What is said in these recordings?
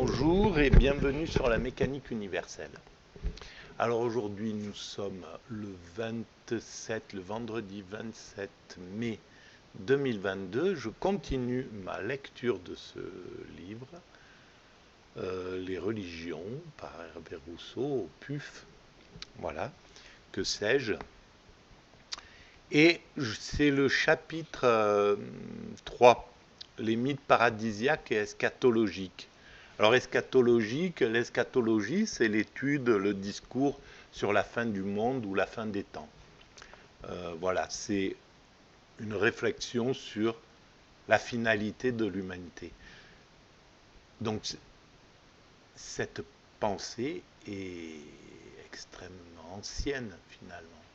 Bonjour et bienvenue sur la mécanique universelle. Alors aujourd'hui nous sommes le vendredi 27 mai 2022. Je continue ma lecture de ce livre, Les religions par Herbert Rousseau, au PUF, voilà, que sais-je. Et c'est le chapitre 3, les mythes paradisiaques et eschatologiques. Alors l'eschatologie, c'est l'étude, le discours sur la fin du monde ou la fin des temps. Voilà, c'est une réflexion sur la finalité de l'humanité. Donc cette pensée est extrêmement ancienne finalement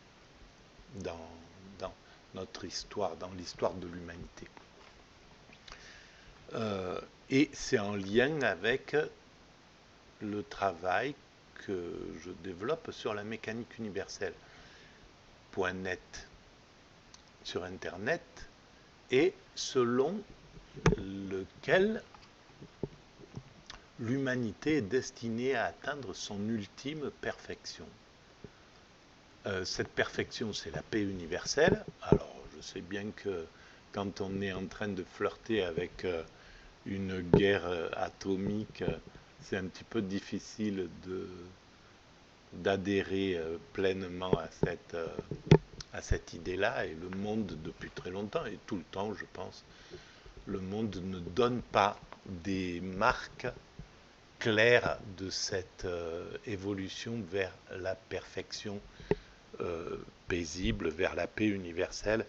dans notre histoire, dans l'histoire de l'humanité. Et c'est en lien avec le travail que je développe sur la mécanique universelle. .net sur Internet, et selon lequel l'humanité est destinée à atteindre son ultime perfection. Cette perfection, c'est la paix universelle. Alors, je sais bien que quand on est en train de flirter avec une guerre atomique, c'est un petit peu difficile d'adhérer pleinement à cette idée-là. Et le monde, depuis très longtemps, et tout le temps, je pense, le monde ne donne pas des marques claires de cette évolution vers la perfection paisible, vers la paix universelle,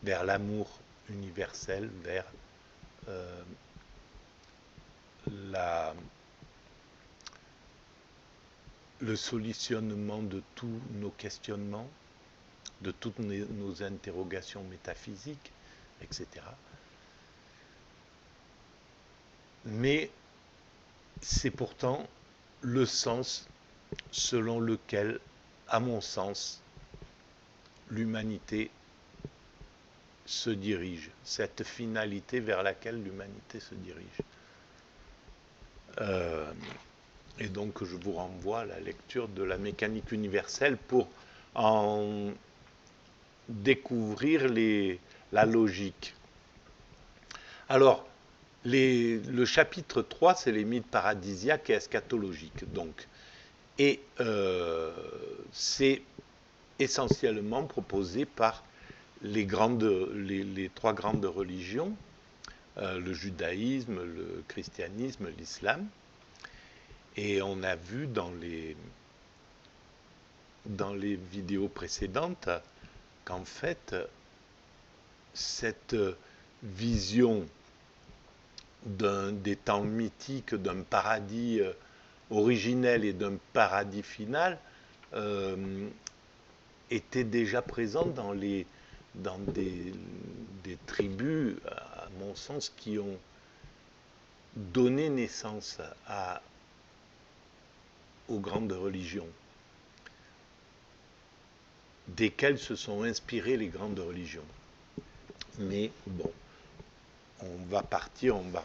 vers l'amour universel, vers le solutionnement de tous nos questionnements, de toutes nos interrogations métaphysiques, etc. Mais c'est pourtant le sens selon lequel, à mon sens, l'humanité se dirige, cette finalité vers laquelle l'humanité se dirige. Et donc je vous renvoie à la lecture de la mécanique universelle pour en découvrir la logique. Alors, le chapitre 3, c'est les mythes paradisiaques et eschatologiques. Donc, et c'est essentiellement proposé par les trois grandes religions, le judaïsme, le christianisme, l'islam. Et on a vu dans les vidéos précédentes qu'en fait, cette vision des temps mythiques, d'un paradis originel et d'un paradis final était déjà présente dans des tribus, à mon sens, qui ont donné naissance aux grandes religions, desquelles se sont inspirées les grandes religions. Mais bon, on va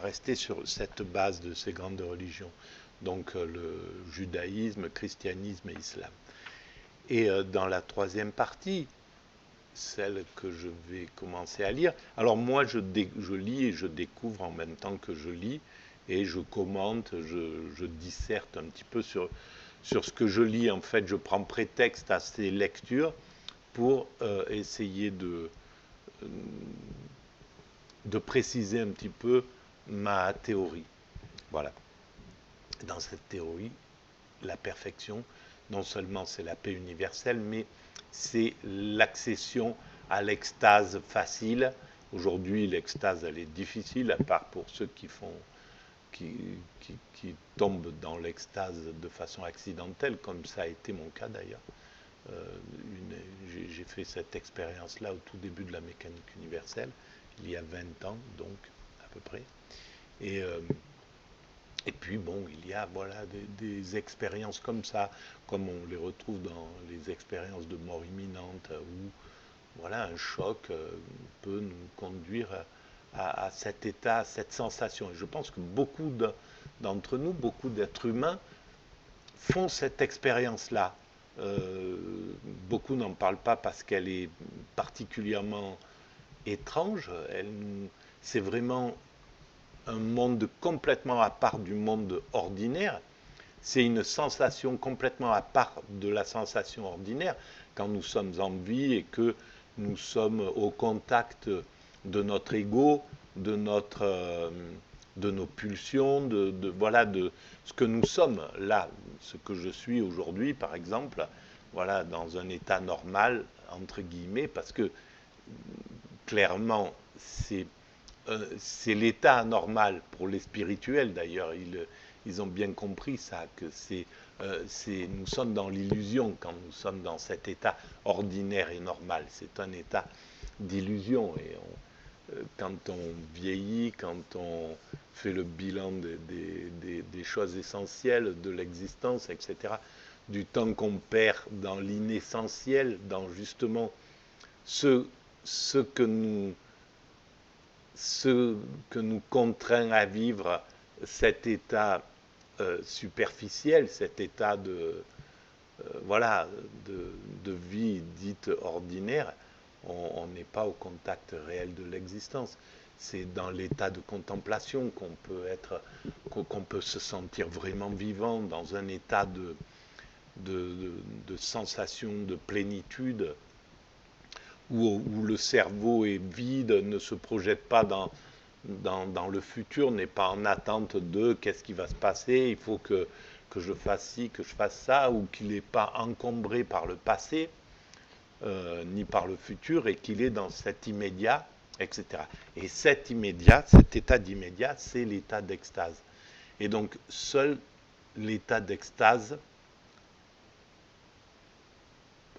rester sur cette base de ces grandes religions, donc le judaïsme, christianisme et islam. Et dans la troisième partie, celle que je vais commencer à lire, alors moi je lis et je découvre en même temps que je lis, et je commente, je disserte un petit peu sur ce que je lis. En fait, je prends prétexte à ces lectures pour essayer de préciser un petit peu ma théorie. Voilà. Dans cette théorie, la perfection, non seulement c'est la paix universelle, mais c'est l'accession à l'extase facile. Aujourd'hui, l'extase, elle est difficile, à part pour ceux qui tombent dans l'extase de façon accidentelle, comme ça a été mon cas d'ailleurs. J'ai fait cette expérience-là au tout début de la mécanique universelle, il y a 20 ans, donc, à peu près. Et puis, bon, il y a des expériences comme ça, comme on les retrouve dans les expériences de mort imminente, où voilà, un choc peut nous conduire à cet état, à cette sensation. Et je pense que beaucoup d'entre nous, beaucoup d'êtres humains font cette expérience-là. Euh, Beaucoup n'en parlent pas parce qu'elle est particulièrement étrange. C'est vraiment un monde complètement à part du monde ordinaire. C'est une sensation complètement à part de la sensation ordinaire quand nous sommes en vie et que nous sommes au contact de notre ego, de de nos pulsions, voilà, de ce que nous sommes là, ce que je suis aujourd'hui, par exemple, voilà, dans un état normal entre guillemets, parce que clairement, c'est l'état anormal pour les spirituels d'ailleurs. Ils ont bien compris ça, que nous sommes dans l'illusion quand nous sommes dans cet état ordinaire et normal. C'est un état d'illusion. Et quand on vieillit, quand on fait le bilan des choses essentielles de l'existence, etc., du temps qu'on perd dans l'inessentiel, dans justement ce, ce que nous ce que nous contraint à vivre cet état superficiel, cet état voilà, de vie dite ordinaire, on n'est pas au contact réel de l'existence. C'est dans l'état de contemplation qu'on peut se sentir vraiment vivant, dans un état de sensation de plénitude, où le cerveau est vide, ne se projette pas dans le futur, n'est pas en attente de qu'est-ce qui va se passer, il faut que je fasse ci, que je fasse ça, ou qu'il n'est pas encombré par le passé, ni par le futur, et qu'il est dans cet immédiat, etc. Et cet immédiat, cet état d'immédiat, c'est l'état d'extase. Et donc, seul l'état d'extase,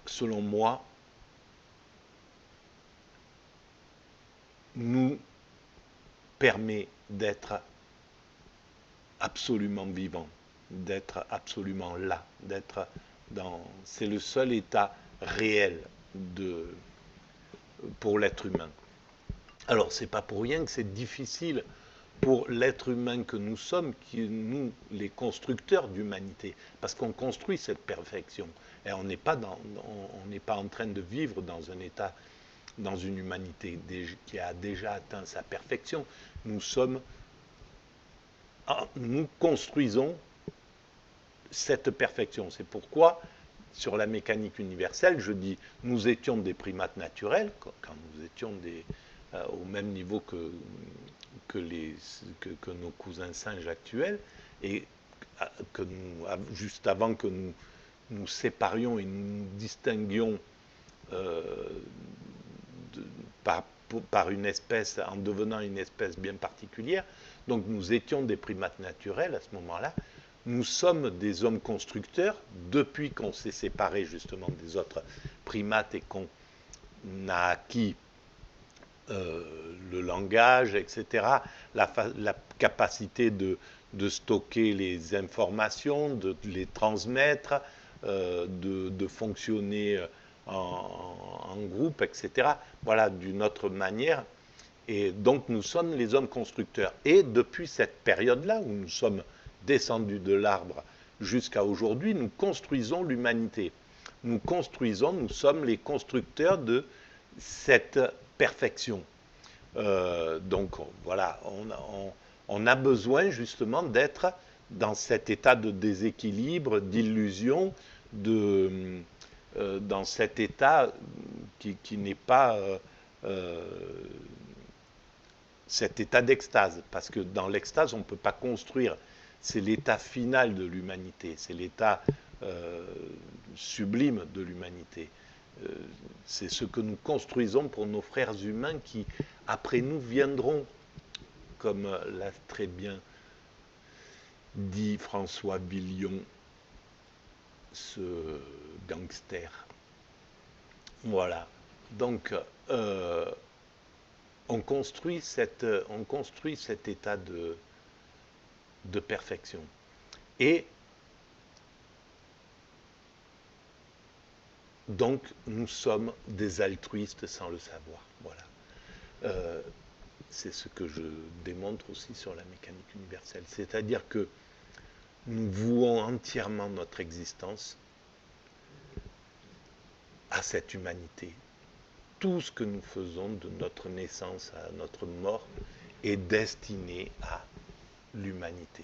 selon moi, nous permet d'être absolument vivant, d'être absolument là, d'être dans. C'est le seul état réel pour l'être humain. Alors, c'est pas pour rien que c'est difficile pour l'être humain que nous sommes, nous, les constructeurs d'humanité, parce qu'on construit cette perfection. Et on n'est pas en train de vivre dans un état, dans une humanité qui a déjà atteint sa perfection. Nous construisons cette perfection. C'est pourquoi, sur la mécanique universelle, je dis nous étions des primates naturels, quand nous étions au même niveau que nos cousins singes actuels, et juste avant que nous séparions et nous distinguions euh, de, par une espèce, en devenant une espèce bien particulière. Donc nous étions des primates naturels à ce moment-là. Nous sommes des hommes constructeurs depuis qu'on s'est séparés justement des autres primates et qu'on a acquis le langage, etc., la capacité de stocker les informations, de les transmettre, de fonctionner en groupe, etc. Voilà, d'une autre manière. Et donc nous sommes les hommes constructeurs. Et depuis cette période-là, où nous sommes descendus de l'arbre jusqu'à aujourd'hui, nous construisons l'humanité. Nous sommes les constructeurs de cette perfection. Donc voilà, on a besoin justement d'être dans cet état de déséquilibre, d'illusion, dans cet état qui n'est pas cet état d'extase, parce que dans l'extase, on ne peut pas construire. C'est l'état final de l'humanité, c'est l'état sublime de l'humanité. C'est ce que nous construisons pour nos frères humains qui, après nous, viendront, comme l'a très bien dit François Billion, ce gangster. Voilà. Donc, on construit cet état de perfection. Et donc, nous sommes des altruistes sans le savoir. Voilà. c'est ce que je démontre aussi sur la mécanique universelle. C'est-à-dire que nous vouons entièrement notre existence à cette humanité. Tout ce que nous faisons de notre naissance à notre mort est destiné à l'humanité.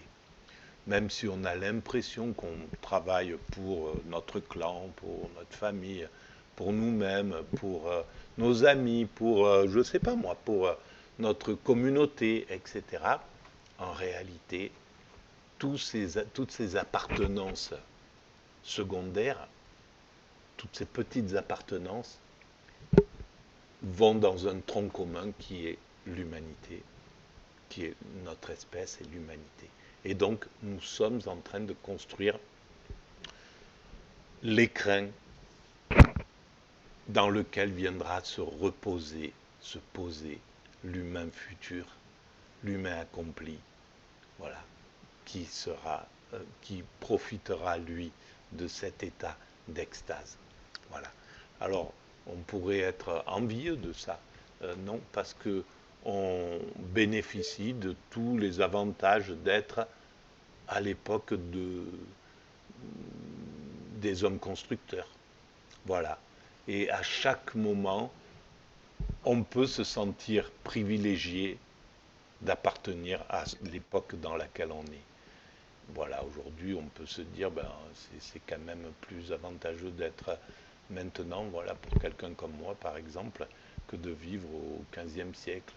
Même si on a l'impression qu'on travaille pour notre clan, pour notre famille, pour nous-mêmes, pour nos amis, pour, je ne sais pas moi, pour notre communauté, etc., en réalité, toutes ces appartenances secondaires, toutes ces petites appartenances, vont dans un tronc commun qui est l'humanité, qui est notre espèce et l'humanité. Et donc, nous sommes en train de construire l'écrin dans lequel viendra se reposer, se poser l'humain futur, l'humain accompli, voilà, qui profitera, lui, de cet état d'extase. Voilà. Alors, on pourrait être envieux de ça, non, parce que on bénéficie de tous les avantages d'être à l'époque des hommes constructeurs. Voilà. Et à chaque moment, on peut se sentir privilégié d'appartenir à l'époque dans laquelle on est. Voilà, aujourd'hui, on peut se dire, ben, c'est quand même plus avantageux d'être maintenant, voilà, pour quelqu'un comme moi, par exemple, que de vivre au XVe siècle,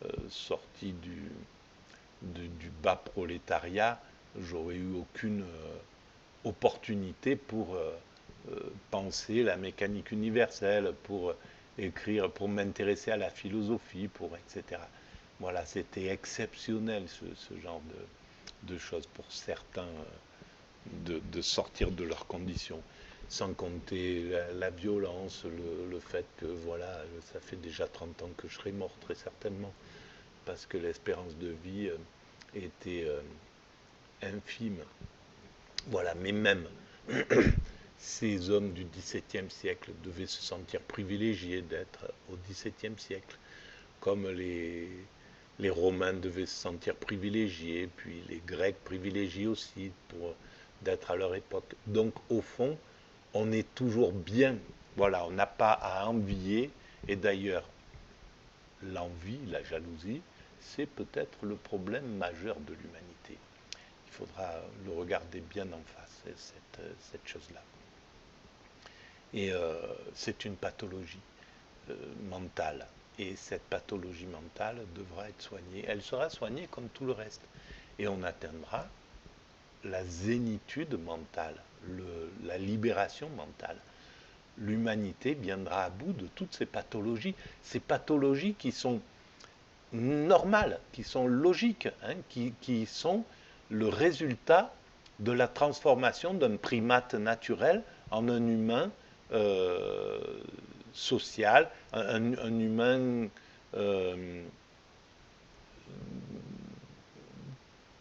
ou sorti du bas prolétariat, j'aurais eu aucune opportunité pour penser la mécanique universelle, pour écrire, pour m'intéresser à la philosophie, etc. Voilà, c'était exceptionnel ce genre de choses pour certains, de sortir de leurs conditions. Sans compter la violence, le fait que voilà, ça fait déjà 30 ans que je serai mort très certainement, parce que l'espérance de vie était infime. Voilà, mais même ces hommes du XVIIe siècle devaient se sentir privilégiés d'être au XVIIe siècle, comme les Romains devaient se sentir privilégiés, puis les Grecs privilégiés aussi d'être à leur époque. Donc au fond, on est toujours bien. Voilà, on n'a pas à envier. Et d'ailleurs, l'envie, la jalousie, c'est peut-être le problème majeur de l'humanité. Il faudra le regarder bien en face, cette chose-là. Et c'est une pathologie mentale. Et cette pathologie mentale devra être soignée. Elle sera soignée comme tout le reste. Et on atteindra la zénitude mentale, la libération mentale. L'humanité viendra à bout de toutes ces pathologies qui sont normales, qui sont logiques, hein, qui sont le résultat de la transformation d'un primate naturel en un humain social, un humain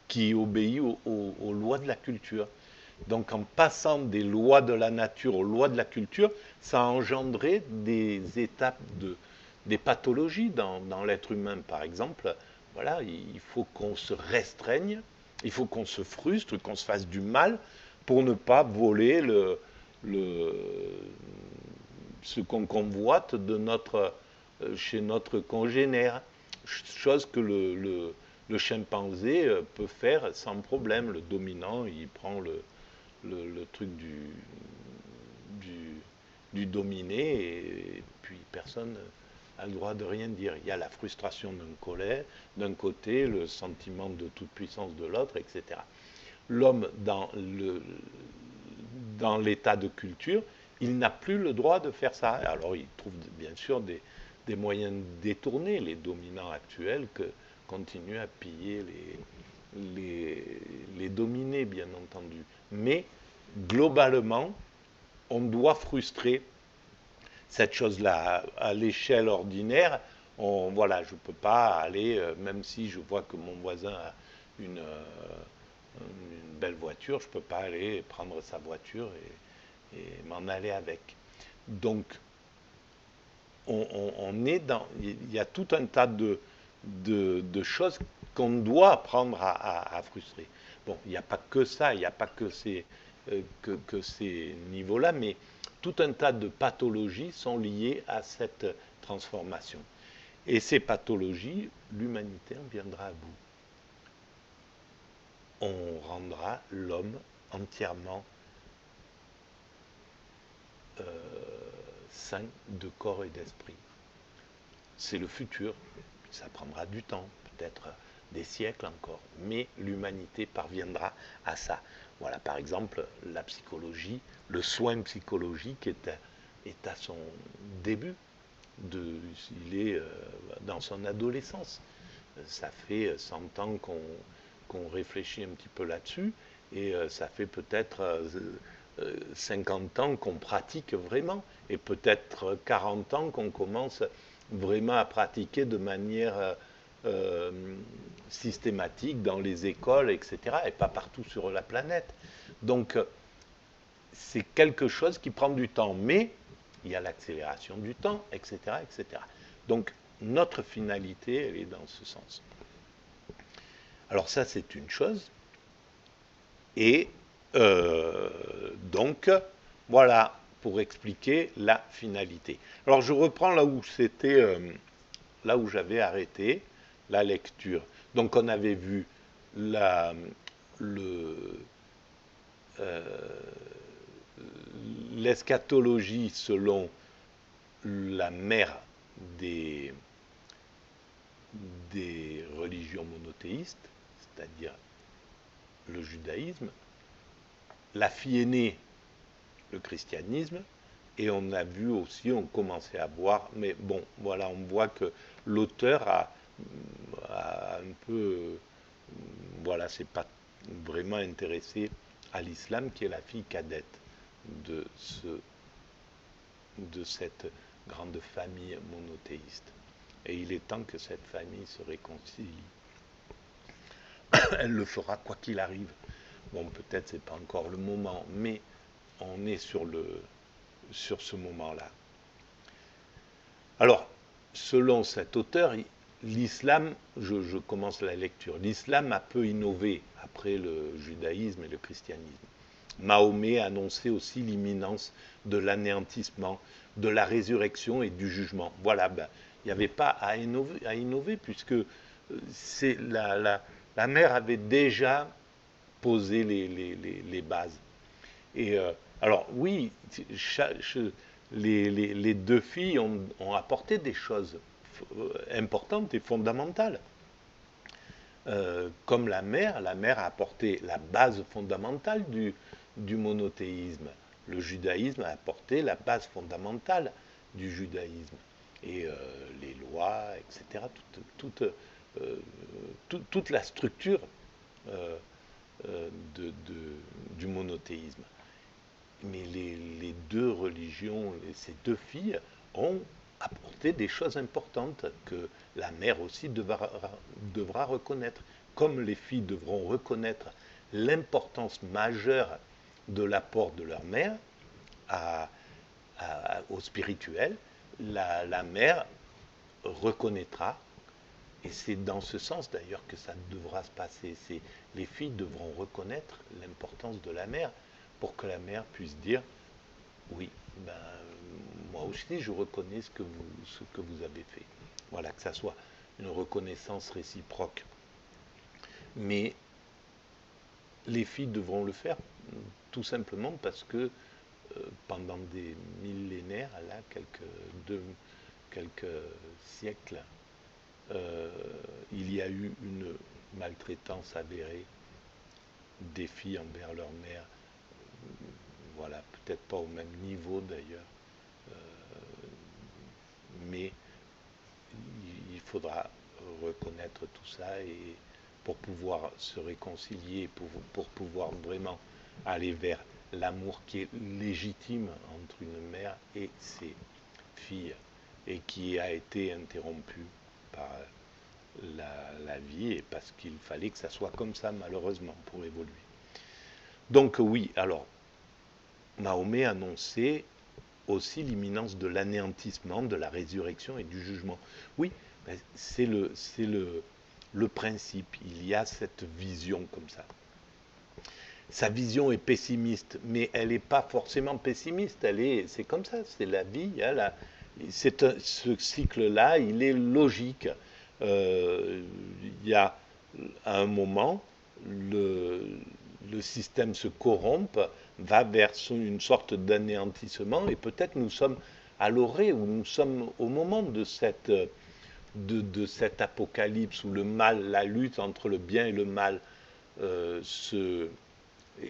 qui obéit aux lois de la culture. Donc en passant des lois de la nature aux lois de la culture, ça a engendré des étapes des pathologies dans l'être humain. Par exemple, voilà, il faut qu'on se restreigne, il faut qu'on se frustre, qu'on se fasse du mal pour ne pas voler ce qu'on convoite chez notre congénère. Chose que le chimpanzé peut faire sans problème. Le dominant, il prend le truc du dominé et puis personne a le droit de rien dire. Il y a la frustration d'un côté, le sentiment de toute puissance de l'autre, etc. L'homme dans l'état de culture, il n'a plus le droit de faire ça. Alors il trouve bien sûr des moyens détournés, les dominants actuels, que continuent à piller les dominés, bien entendu. Mais globalement, on doit frustrer cette chose-là. À l'échelle ordinaire, voilà, je ne peux pas aller, même si je vois que mon voisin a une belle voiture, je ne peux pas aller prendre sa voiture et m'en aller avec. Donc, on est il y a tout un tas de choses qu'on doit apprendre à frustrer. Bon, il n'y a pas que ça, il n'y a pas que ces niveaux-là, mais tout un tas de pathologies sont liées à cette transformation. Et ces pathologies, l'humanité en viendra à bout. On rendra l'homme entièrement sain de corps et d'esprit. C'est le futur, ça prendra du temps, peut-être des siècles encore, mais l'humanité parviendra à ça. Voilà, par exemple, la psychologie, le soin psychologique est à son début, il est dans son adolescence. Ça fait 100 ans qu'on réfléchit un petit peu là-dessus, et ça fait peut-être 50 ans qu'on pratique vraiment, et peut-être 40 ans qu'on commence vraiment à pratiquer de manière systématique dans les écoles, etc., et pas partout sur la planète. Donc, c'est quelque chose qui prend du temps, mais il y a l'accélération du temps, etc., etc. Donc, notre finalité, elle est dans ce sens. Alors ça, c'est une chose. Et donc, voilà pour expliquer la finalité. Alors, je reprends là où c'était, là où j'avais arrêté la lecture. Donc, on avait vu l'eschatologie selon la mère des religions monothéistes, c'est-à-dire le judaïsme, la fille aînée, le christianisme, et on a vu aussi, on commençait à voir, mais bon, voilà, on voit que l'auteur a un peu, voilà, c'est pas vraiment intéressé à l'islam, qui est la fille cadette de cette grande famille monothéiste. Et il est temps que cette famille se réconcilie. Elle le fera quoi qu'il arrive. Bon, peut-être c'est pas encore le moment, mais on est sur ce moment-là. Alors, selon cet auteur, l'islam, je commence la lecture, l'islam a peu innové après le judaïsme et le christianisme. Mahomet annonçait aussi l'imminence de l'anéantissement, de la résurrection et du jugement. Voilà, ben, il n'y avait pas à innover puisque la mère avait déjà posé les bases. Et alors oui, les deux filles ont apporté des choses importantes et fondamentales. Comme la mère a apporté la base fondamentale du monothéisme. Le judaïsme a apporté la base fondamentale du judaïsme. Et les lois, etc., toute la structure du monothéisme. Mais les deux religions, ces deux filles, ont apporté des choses importantes que la mère aussi devra reconnaître. Comme les filles devront reconnaître l'importance majeure de l'apport de leur mère au spirituel, la mère reconnaîtra, et c'est dans ce sens d'ailleurs que ça devra se passer. Les filles devront reconnaître l'importance de la mère pour que la mère puisse dire oui, ben, moi aussi je reconnais ce que vous avez fait. Voilà, que ça soit une reconnaissance réciproque. Mais les filles devront le faire tout simplement parce que pendant des millénaires, là, quelques siècles, il y a eu une maltraitance avérée des filles envers leur mère. Voilà, peut-être pas au même niveau d'ailleurs, mais il faudra reconnaître tout ça et pour pouvoir se réconcilier, pour pouvoir vraiment aller vers l'amour qui est légitime entre une mère et ses filles et qui a été interrompu par la vie et parce qu'il fallait que ça soit comme ça malheureusement pour évoluer. Donc oui, alors Mahomet annonçait aussi l'imminence de l'anéantissement, de la résurrection et du jugement. Oui, Ben, le principe. Il y a cette vision comme ça. Sa vision est pessimiste, mais elle n'est pas forcément pessimiste. C'est comme ça, c'est la vie. Ce cycle-là, il est logique. Il y a à un moment, le système se corrompt, va vers une sorte d'anéantissement, et peut-être nous sommes à l'orée, où nous sommes au moment de cet apocalypse où le mal, la lutte entre le bien et le mal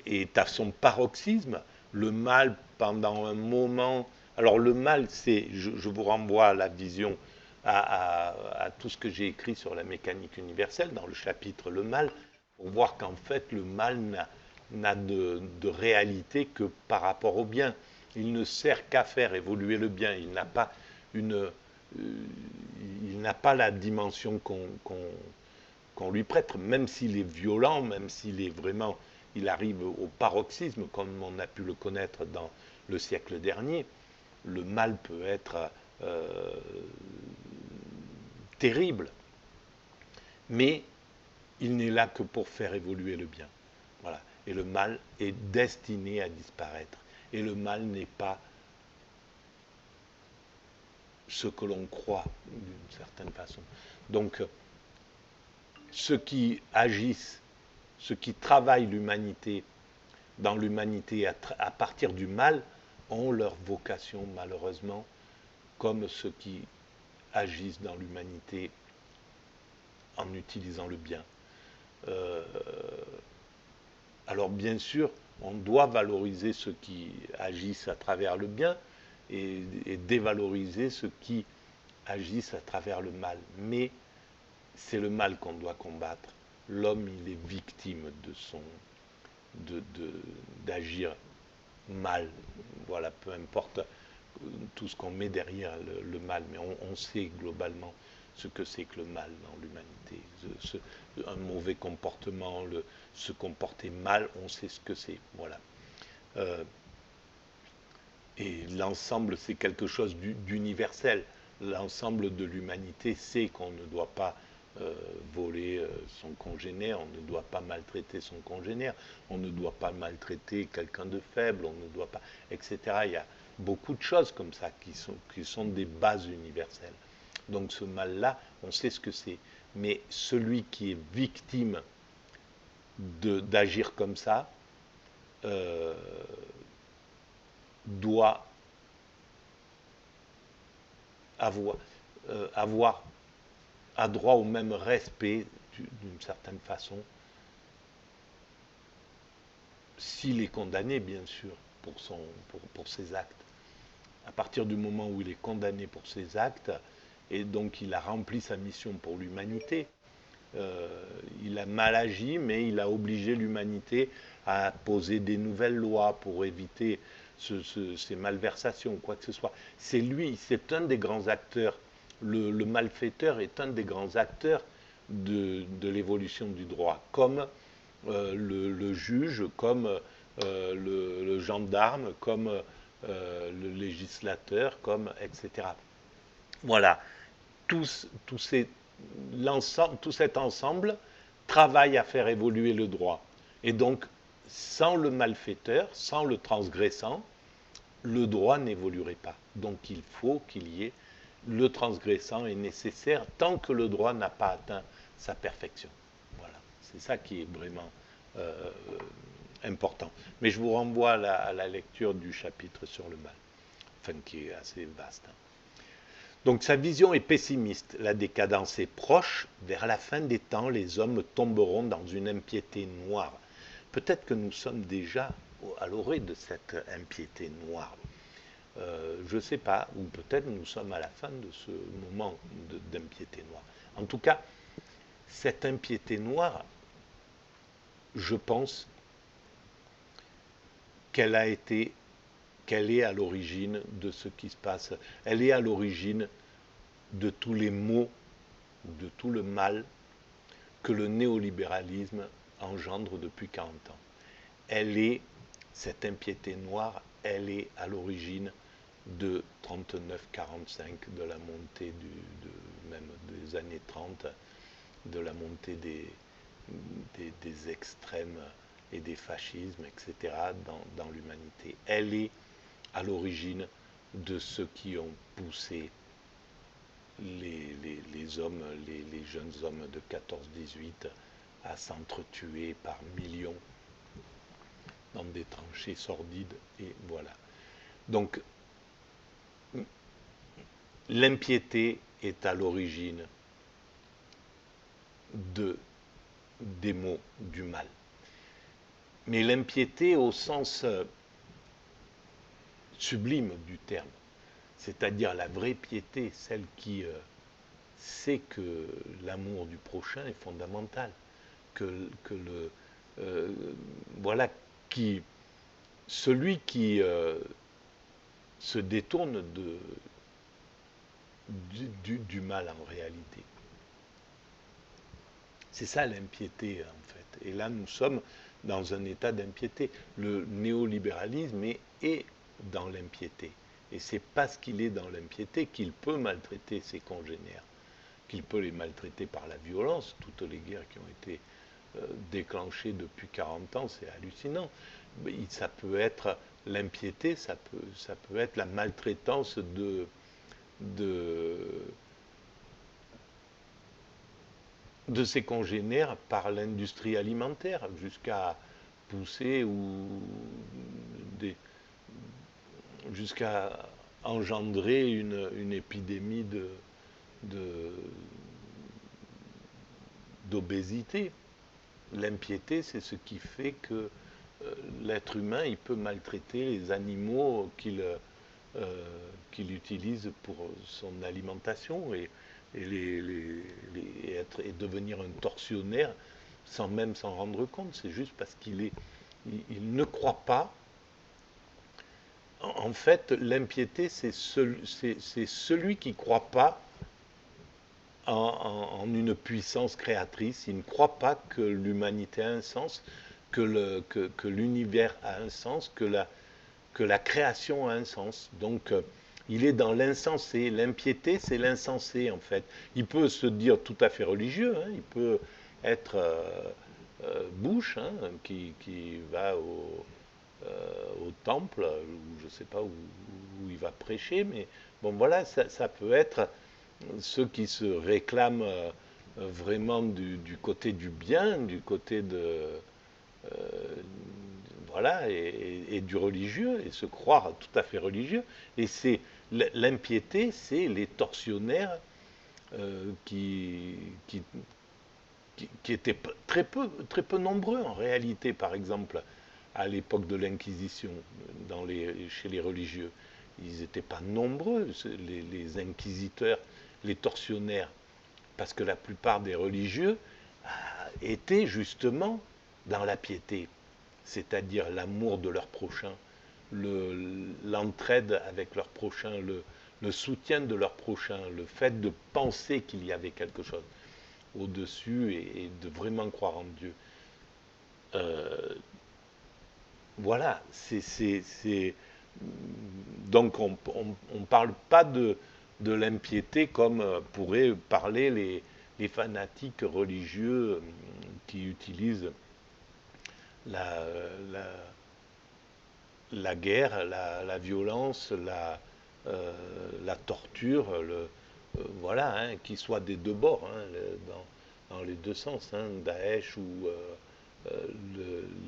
est à son paroxysme. Le mal, pendant un moment... Alors le mal, je vous renvoie à la vision, à tout ce que j'ai écrit sur la mécanique universelle, dans le chapitre Le mal, pour voir qu'en fait, le mal n'a de réalité que par rapport au bien. Il ne sert qu'à faire évoluer le bien. Il n'a pas la dimension qu'on lui prête, même s'il est violent, même s'il est vraiment, il arrive au paroxysme, comme on a pu le connaître dans le siècle dernier. Le mal peut être terrible, mais il n'est là que pour faire évoluer le bien. Voilà. Et le mal est destiné à disparaître. Et le mal n'est pas ce que l'on croit d'une certaine façon. Donc, ceux qui agissent, ceux qui travaillent l'humanité, dans l'humanité à partir du mal, ont leur vocation malheureusement, comme ceux qui agissent dans l'humanité en utilisant le bien. Alors bien sûr, on doit valoriser ceux qui agissent à travers le bien et dévaloriser ceux qui agissent à travers le mal. Mais c'est le mal qu'on doit combattre. L'homme, il est victime d'agir mal. Voilà, peu importe tout ce qu'on met derrière le mal, mais on sait globalement ce que c'est que le mal dans l'humanité. Un mauvais comportement, se comporter mal, on sait ce que c'est. Voilà. Et l'ensemble, c'est quelque chose d'universel. L'ensemble de l'humanité sait qu'on ne doit pas voler son congénère, on ne doit pas maltraiter son congénère, on ne doit pas maltraiter quelqu'un de faible, on ne doit pas, etc. Il y a beaucoup de choses comme ça qui sont des bases universelles. Donc ce mal-là, on sait ce que c'est. Mais celui qui est victime d'agir comme ça doit avoir a droit au même respect d'une certaine façon, s'il est condamné, bien sûr, pour ses actes. À partir du moment où il est condamné pour ses actes, et donc il a rempli sa mission pour l'humanité, il a mal agi, mais il a obligé l'humanité à poser des nouvelles lois pour éviter ces malversations ou quoi que ce soit. C'est lui, c'est un des grands acteurs. Le malfaiteur est un des grands acteurs de l'évolution du droit, comme le juge, comme le gendarme, comme le législateur, comme etc. Voilà, tout cet ensemble travaille à faire évoluer le droit. Et donc, sans le malfaiteur, sans le transgressant, le droit n'évoluerait pas. Donc il faut qu'il y ait le transgressant est nécessaire tant que le droit n'a pas atteint sa perfection. Voilà, c'est ça qui est vraiment important. Mais je vous renvoie à la lecture du chapitre sur le mal, enfin qui est assez vaste. Donc sa vision est pessimiste. La décadence est proche. Vers la fin des temps, les hommes tomberont dans une impiété noire. Peut-être que nous sommes déjà à l'orée de cette impiété noire. Je ne sais pas, ou peut-être nous sommes à la fin de ce moment d'impiété noire. En tout cas, cette impiété noire, je pense qu'elle est à l'origine de ce qui se passe. Elle est à l'origine de tous les maux, de tout le mal que le néolibéralisme engendre depuis 40 ans. Cette impiété noire, elle est à l'origine de 39-45, de la montée même des années 30, de la montée des extrêmes et des fascismes, etc., dans l'humanité. Elle est à l'origine de ceux qui ont poussé les hommes, les jeunes hommes de 14-18 à s'entretuer par millions dans des tranchées sordides, et voilà. Donc, l'impiété est à l'origine des maux du mal. Mais l'impiété au sens sublime du terme, c'est-à-dire la vraie piété, celle qui sait que l'amour du prochain est fondamental, que voilà, celui qui se détourne du mal en réalité. C'est ça l'impiété en fait. Et là nous sommes dans un état d'impiété. Le néolibéralisme est dans l'impiété. Et c'est parce qu'il est dans l'impiété qu'il peut maltraiter ses congénères, qu'il peut les maltraiter par la violence. Toutes les guerres qui ont été déclenchées depuis 40 ans, c'est hallucinant. Ça peut être l'impiété, ça peut être la maltraitance de ses congénères par l'industrie alimentaire, jusqu'à pousser jusqu'à engendrer une épidémie d'obésité. L'impiété, c'est ce qui fait que l'être humain, il peut maltraiter les animaux qu'il utilise pour son alimentation et devenir un tortionnaire sans même s'en rendre compte. C'est juste parce il ne croit pas. En fait, l'impiété, c'est celui qui ne croit pas en une puissance créatrice. Il ne croit pas que l'humanité a un sens, que l'univers a un sens, que la création a un sens. Donc, il est dans l'insensé. L'impiété, c'est l'insensé, en fait. Il peut se dire tout à fait religieux, hein. Il peut être Bush, hein, qui va au temple, ou je ne sais pas où il va prêcher, mais bon, voilà, ça peut être ceux qui se réclament vraiment du côté du bien, du côté voilà, et du religieux, et se croire tout à fait religieux. Et c'est l'impiété, c'est les tortionnaires qui étaient très peu nombreux en réalité, par exemple, à l'époque de l'Inquisition, chez les religieux. Ils n'étaient pas nombreux, les inquisiteurs, les tortionnaires, parce que la plupart des religieux étaient justement dans la piété, c'est-à-dire l'amour de leur prochain, l'entraide avec leur prochain, le soutien de leur prochain, le fait de penser qu'il y avait quelque chose au-dessus et de vraiment croire en Dieu. Voilà, donc on ne parle pas de l'impiété comme pourraient parler les fanatiques religieux qui utilisent la, la, la guerre, la violence, la torture, voilà, hein, qui soit des deux bords, hein, dans les deux sens, hein, Daesh ou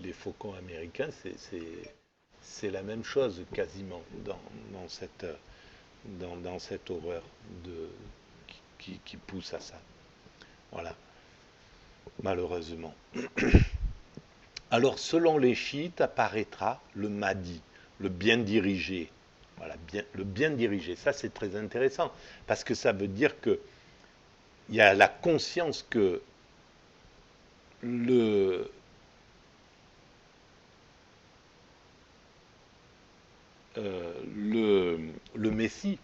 les faucons américains, c'est la même chose quasiment dans cette horreur qui pousse à ça. Voilà, malheureusement. Alors, selon les chiites, apparaîtra le Mahdi, le bien dirigé. Voilà, le bien dirigé. Ça, c'est très intéressant, parce que ça veut dire qu'il y a la conscience que le Messie,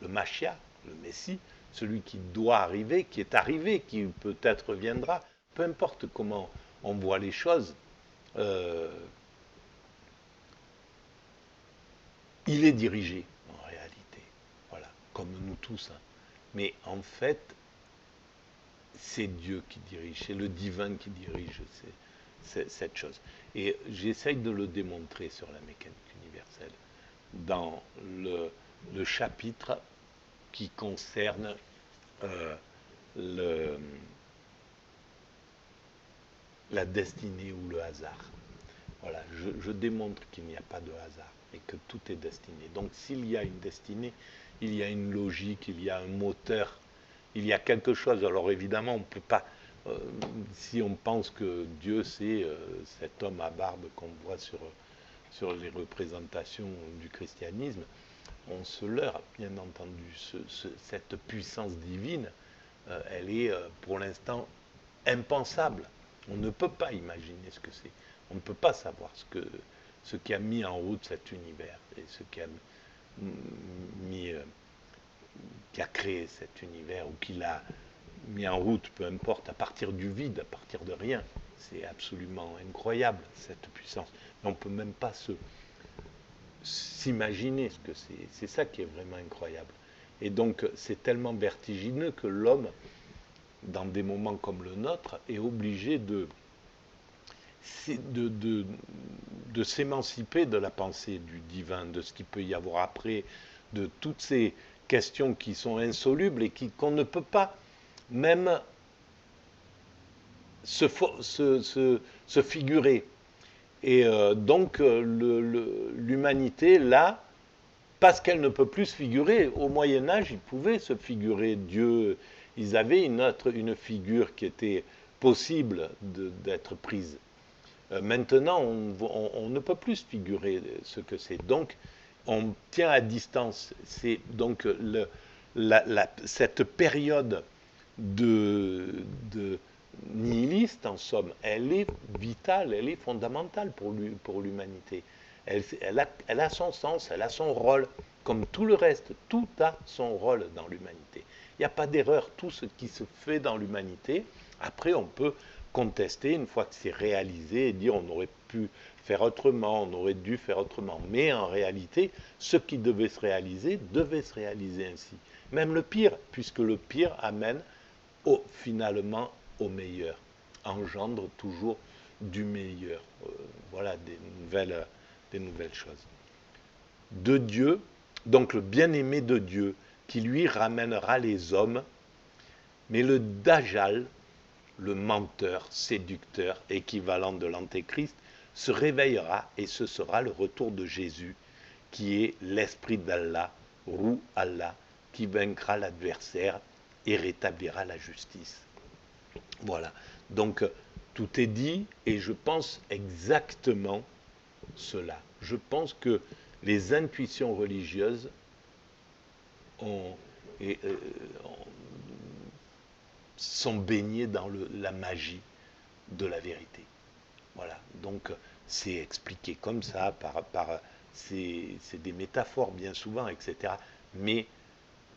le Machia, le Messie, celui qui doit arriver, qui est arrivé, qui peut-être viendra, peu importe comment on voit les choses, il est dirigé en comme nous tous. Hein. Mais en fait, c'est Dieu qui dirige, c'est le divin qui dirige cette chose. Et j'essaye de le démontrer sur la mécanique universelle dans le chapitre qui concerne le, la destinée ou le hasard. Voilà, je démontre qu'il n'y a pas de hasard et que tout est destiné. Donc s'il y a une destinée, il y a une logique, il y a un moteur, il y a quelque chose. Alors évidemment, on ne peut pas, si on pense que Dieu c'est cet homme à barbe qu'on voit sur les représentations du christianisme, on se leurre, bien entendu. Cette puissance divine, elle est pour l'instant impensable. On ne peut pas imaginer ce que c'est. On ne peut pas savoir ce qui a mis en route cet univers et ce qui a qui a créé cet univers ou qui l'a mis en route, peu importe, à partir du vide, à partir de rien. C'est absolument incroyable, cette puissance. Mais on ne peut même pas s'imaginer ce que c'est. C'est ça qui est vraiment incroyable. Et donc, c'est tellement vertigineux que l'homme, dans des moments comme le nôtre, est obligé de s'émanciper de la pensée du divin, de ce qu'il peut y avoir après, de toutes ces questions qui sont insolubles et qu'on ne peut pas même se figurer. Et donc l'humanité, là, parce qu'elle ne peut plus se figurer, au Moyen-Âge, ils pouvaient se figurer Dieu. Ils avaient une figure qui était possible d'être prise. Maintenant, on ne peut plus se figurer ce que c'est. Donc, on tient à distance. C'est donc cette période de nihiliste, en somme, elle est vitale, elle est fondamentale pour l'humanité. Elle a son sens, elle a son rôle, comme tout le reste. Tout a son rôle dans l'humanité. Il n'y a pas d'erreur. Tout ce qui se fait dans l'humanité, après, on peut contester une fois que c'est réalisé et dire on aurait pu faire autrement, on aurait dû faire autrement. Mais en réalité, ce qui devait se réaliser ainsi. Même le pire, puisque le pire amène finalement au meilleur, engendre toujours du meilleur. Voilà des nouvelles choses. De Dieu, donc le bien-aimé de Dieu, qui lui ramènera les hommes, mais le Dajjal, le menteur, séducteur, équivalent de l'Antéchrist, se réveillera et ce sera le retour de Jésus, qui est l'Esprit d'Allah, Ruh Allah, qui vaincra l'adversaire et rétablira la justice. Voilà. Donc, tout est dit et je pense exactement cela. Je pense que les intuitions religieuses sont baignées dans la magie de la vérité. Voilà. Donc, c'est expliqué comme ça, c'est des métaphores bien souvent, etc. Mais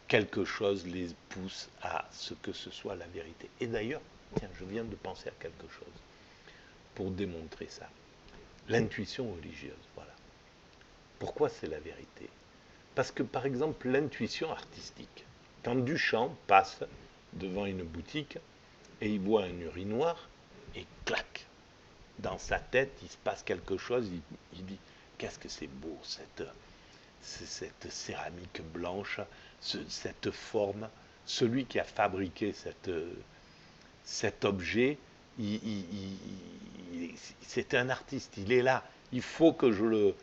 quelque chose les pousse à ce que ce soit la vérité. Et d'ailleurs, tiens, je viens de penser à quelque chose pour démontrer ça. L'intuition religieuse, voilà. Pourquoi c'est la vérité? Parce que, par exemple, l'intuition artistique, quand Duchamp passe devant une boutique et il voit un urinoir et clac, dans sa tête, il se passe quelque chose, il dit « Qu'est-ce que c'est beau, cette céramique blanche, cette forme, celui qui a fabriqué cet objet, c'est un artiste, il est là, il faut que je le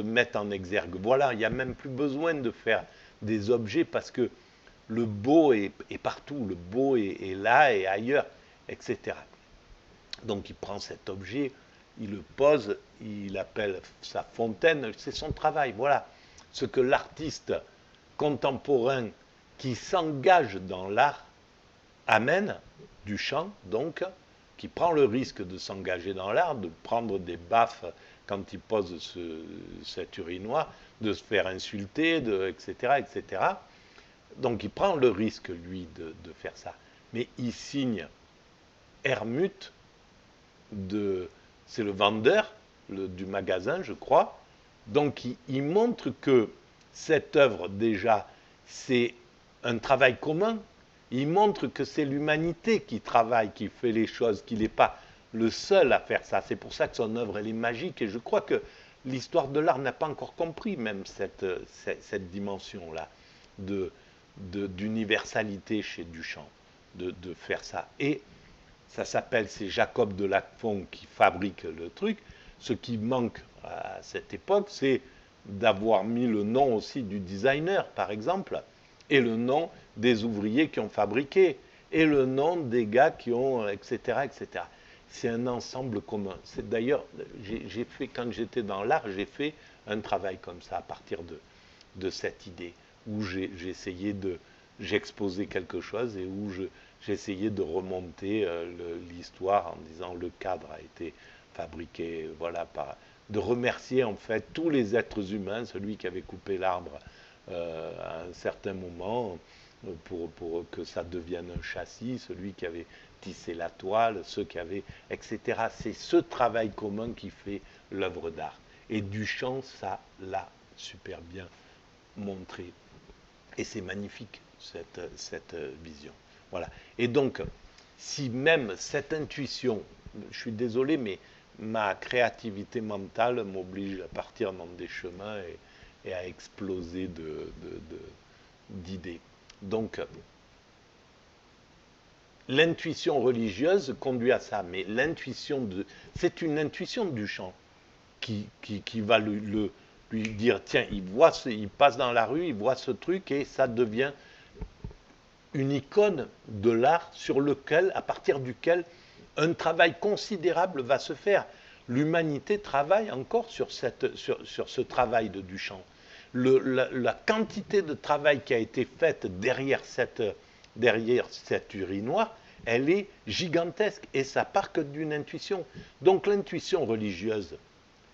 mette en exergue. Voilà, il n'y a même plus besoin de faire des objets parce que le beau est partout, le beau est là et ailleurs, etc. Donc il prend cet objet, il le pose, il appelle sa fontaine, c'est son travail. Voilà ce que l'artiste contemporain qui s'engage dans l'art amène, Duchamp donc, qui prend le risque de s'engager dans l'art, de prendre des baffes quand il pose cet urinoir, de se faire insulter, etc., etc. Donc il prend le risque, lui, de faire ça. Mais il signe Hermut, c'est le vendeur du magasin, je crois. Donc il montre que cette œuvre, déjà, c'est un travail commun. Il montre que c'est l'humanité qui travaille, qui fait les choses, qu'il n'est pas le seul à faire ça. C'est pour ça que son œuvre, elle est magique. Et je crois que l'histoire de l'art n'a pas encore compris même cette dimension-là d'universalité chez Duchamp, de faire ça. Et ça s'appelle, c'est Jacob de Lafont qui fabrique le truc. Ce qui manque à cette époque, c'est d'avoir mis le nom aussi du designer, par exemple, et le nom des ouvriers qui ont fabriqué, et le nom des gars qui ont, etc., etc. C'est un ensemble commun. C'est d'ailleurs, j'ai fait, quand j'étais dans l'art, j'ai fait un travail comme ça à partir de cette idée, où j'exposais quelque chose et où j'essayais de remonter l'histoire en disant le cadre a été fabriqué, voilà, de remercier en fait tous les êtres humains, celui qui avait coupé l'arbre à un certain moment pour que ça devienne un châssis, celui qui avait tissé la toile, ceux qui avaient, etc. C'est ce travail commun qui fait l'œuvre d'art. Et Duchamp, ça l'a super bien montré. Et c'est magnifique, cette vision. Voilà. Et donc, si même cette intuition, je suis désolé, mais ma créativité mentale m'oblige à partir dans des chemins et à exploser d'idées. Donc, l'intuition religieuse conduit à ça, mais c'est une intuition de Duchamp qui va lui dire, tiens, il passe dans la rue, il voit ce truc et ça devient une icône de l'art à partir duquel un travail considérable va se faire. L'humanité travaille encore sur ce travail de Duchamp. La quantité de travail qui a été faite derrière cette urinoir, elle est gigantesque et ça part que d'une intuition. Donc l'intuition religieuse,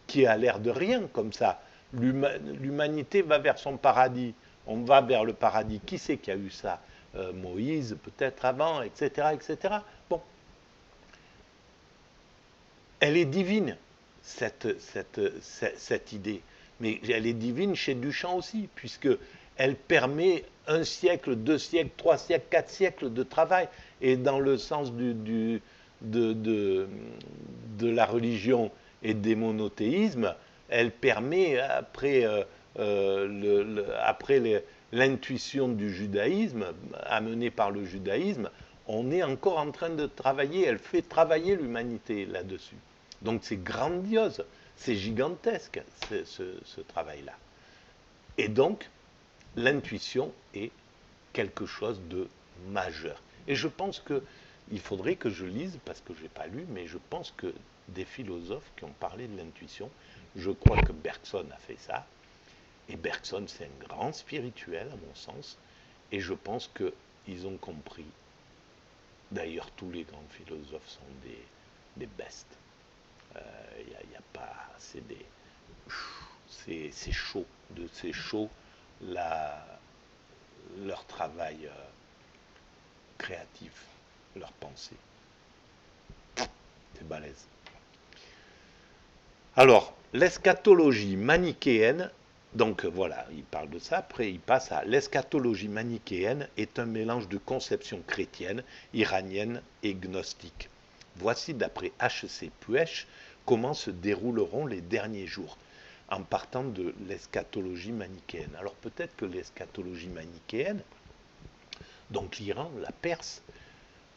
qui a l'air de rien comme ça, l'humanité va vers son paradis, on va vers le paradis. Qui c'est qui a eu ça? Moïse, peut-être avant, etc., etc. Bon. Elle est divine, cette idée. Mais elle est divine chez Duchamp aussi, puisqu'elle permet 1 siècle, 2 siècles, 3 siècles, 4 siècles de travail. Et dans le sens de la religion et des monothéismes, elle permet, après l'intuition du judaïsme, amenée par le judaïsme, on est encore en train de travailler, elle fait travailler l'humanité là-dessus. Donc c'est grandiose, c'est gigantesque ce travail-là. Et donc, l'intuition est quelque chose de majeur. Et je pense qu'il faudrait que je lise, parce que je n'ai pas lu, mais je pense que des philosophes qui ont parlé de l'intuition, je crois que Bergson a fait ça, et Bergson c'est un grand spirituel à mon sens, et je pense qu'ils ont compris. D'ailleurs, tous les grands philosophes sont des bestes. Il n'y a pas, c'est chaud, c'est chaud leur travail créatif, leur pensée. C'est balèze. Alors, l'eschatologie manichéenne, donc voilà, il parle de ça, après il passe à l'eschatologie manichéenne est un mélange de conceptions chrétiennes, iraniennes et gnostiques. Voici d'après H.C. Puech comment se dérouleront les derniers jours, en partant de l'eschatologie manichéenne. Alors peut-être que l'eschatologie manichéenne, donc l'Iran, la Perse,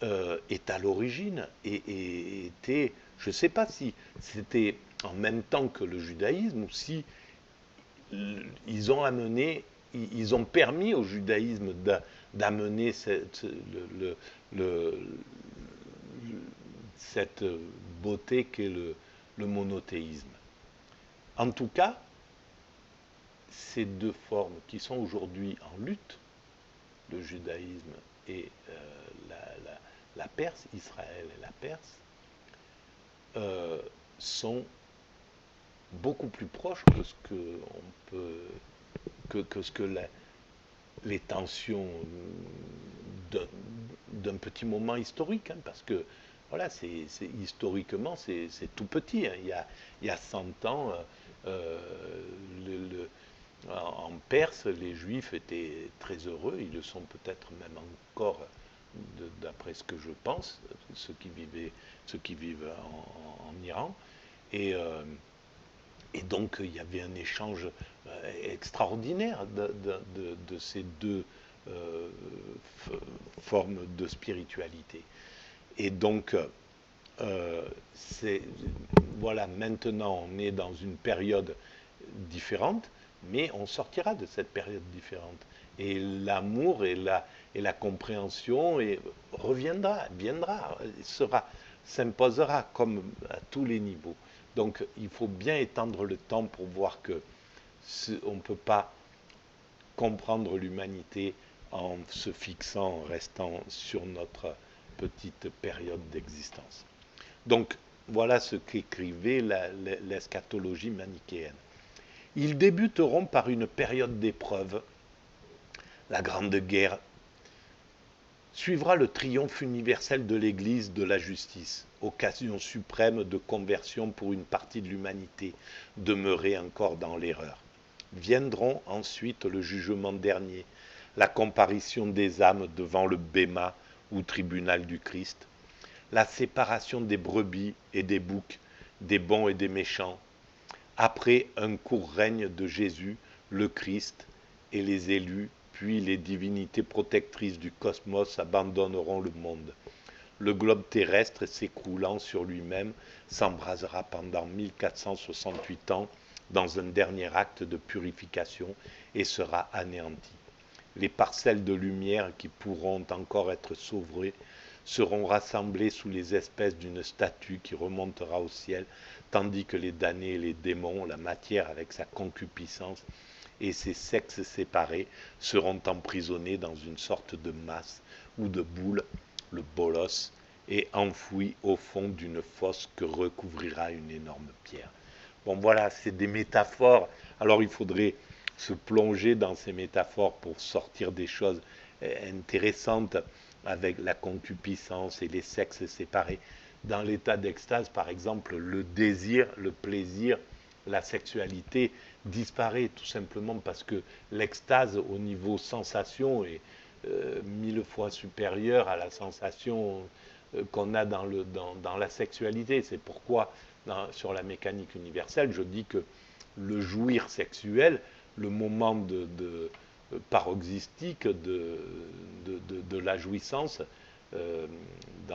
est à l'origine et était, je ne sais pas si c'était en même temps que le judaïsme ou si ils ont permis au judaïsme d'amener cette beauté qu'est le monothéisme. En tout cas, ces deux formes qui sont aujourd'hui en lutte, le judaïsme et la Perse, Israël et la Perse, sont beaucoup plus proches que ce que les tensions d'un petit moment historique, hein, parce que voilà, historiquement c'est tout petit. Hein. Il y a 100 ans, En Perse, les Juifs étaient très heureux, ils le sont peut-être même encore, d'après ce que je pense, ceux qui vivent en Iran. Et, euh, et donc il y avait un échange extraordinaire de ces deux euh, formes de spiritualité. Et donc, euh, voilà, maintenant on est dans une période différente, mais on sortira de cette période différente. Et l'amour et la compréhension reviendra, viendra, s'imposera comme à tous les niveaux. Donc il faut bien étendre le temps pour voir que on ne peut pas comprendre l'humanité en se fixant, en restant sur notre petite période d'existence. Donc voilà ce qu'écrivait l'eschatologie manichéenne. Ils débuteront par une période d'épreuve, la Grande Guerre. Suivra le triomphe universel de l'Église de la justice, occasion suprême de conversion pour une partie de l'humanité demeurée encore dans l'erreur. Viendront ensuite le jugement dernier, la comparution des âmes devant le Béma ou tribunal du Christ, la séparation des brebis et des boucs, des bons et des méchants. Après un court règne de Jésus, le Christ et les élus, puis les divinités protectrices du cosmos abandonneront le monde. Le globe terrestre s'écroulant sur lui-même s'embrasera pendant 1468 ans dans un dernier acte de purification et sera anéanti. Les parcelles de lumière qui pourront encore être sauvées seront rassemblées sous les espèces d'une statue qui remontera au ciel, tandis que les damnés et les démons, la matière avec sa concupiscence et ses sexes séparés, seront emprisonnés dans une sorte de masse ou de boule, le bolos, et enfouis au fond d'une fosse que recouvrira une énorme pierre. Bon voilà, c'est des métaphores. Alors il faudrait se plonger dans ces métaphores pour sortir des choses intéressantes avec la concupiscence et les sexes séparés. Dans l'état d'extase, par exemple, le désir, le plaisir, la sexualité disparaît tout simplement parce que l'extase au niveau sensation est mille fois supérieure à la sensation qu'on a dans la sexualité. C'est pourquoi sur la mécanique universelle, je dis que le jouir sexuel, le moment paroxystique de la jouissance